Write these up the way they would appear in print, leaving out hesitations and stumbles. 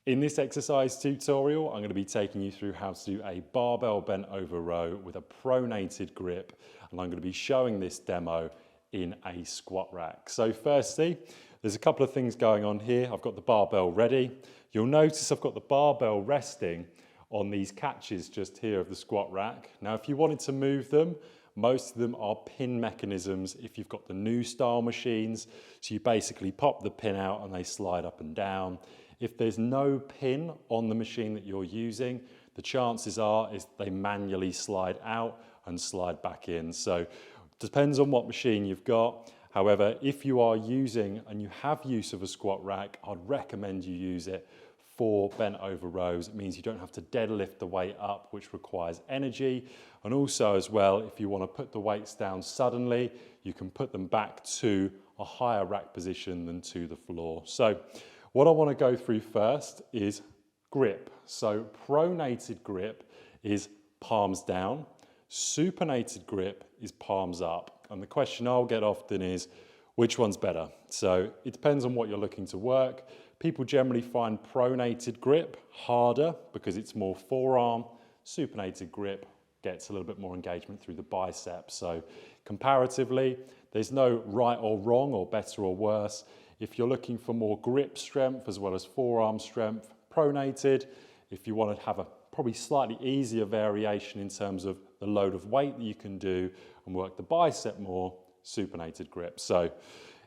In this exercise tutorial, I'm going to be taking you through how to do a barbell bent over row with a pronated grip, and I'm going to be showing this demo in a squat rack. So firstly, there's a couple of things going on here. I've got the barbell ready. You'll notice I've got the barbell resting on these catches just here of the squat rack. Now, if you wanted to move them, most of them are pin mechanisms if you've got the new style machines. So you basically pop the pin out and they slide up and down. If there's no pin on the machine that you're using, the chances are is they manually slide out and slide back in. So depends on what machine you've got. However, if you are using and you have use of a squat rack, I'd recommend you use it for bent over rows. It means you don't have to deadlift the weight up, which requires energy. And also as well, if you want to put the weights down suddenly, you can put them back to a higher rack position than to the floor. So what I want to go through first is grip. So pronated grip is palms down. Supinated grip is palms up. And the question I'll get often is, which one's better? So it depends on what you're looking to work. People generally find pronated grip harder because it's more forearm. Supinated grip gets a little bit more engagement through the biceps. So comparatively, there's no right or wrong or better or worse. If you're looking for more grip strength as well as forearm strength, pronated. If you want to have a probably slightly easier variation in terms of the load of weight that you can do and work the bicep more, supinated grip. So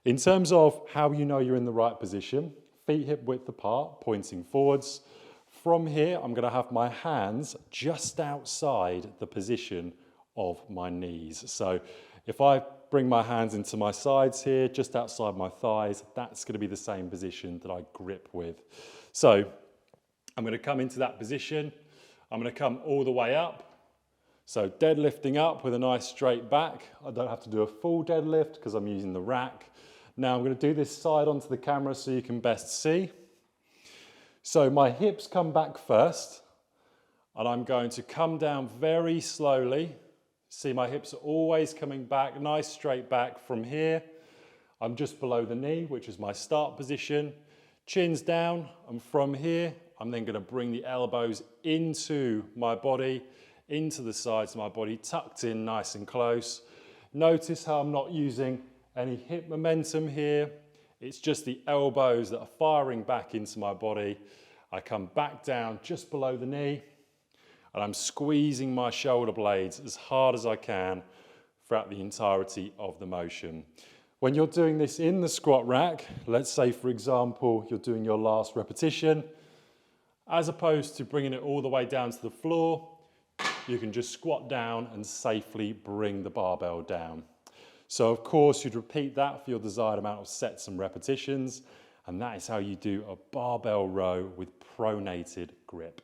in terms of how you know you're in the right position, feet hip width apart, pointing forwards. From here, I'm going to have my hands just outside the position of my knees. So if I bring my hands into my sides here, just outside my thighs, that's going to be the same position that I grip with. So I'm going to come into that position. I'm going to come all the way up. So deadlifting up with a nice straight back. I don't have to do a full deadlift because I'm using the rack. Now I'm going to do this side onto the camera so you can best see. So my hips come back first, and I'm going to come down very slowly. See, my hips are always coming back, nice straight back. From here, I'm just below the knee, which is my start position. Chin's down, and from here, I'm then going to bring the elbows into my body, into the sides of my body, tucked in nice and close. Notice how I'm not using any hip momentum here. It's just the elbows that are firing back into my body. I come back down just below the knee, and I'm squeezing my shoulder blades as hard as I can throughout the entirety of the motion. When you're doing this in the squat rack, let's say for example, you're doing your last repetition, as opposed to bringing it all the way down to the floor, you can just squat down and safely bring the barbell down. So of course you'd repeat that for your desired amount of sets and repetitions, and that is how you do a barbell row with pronated grip.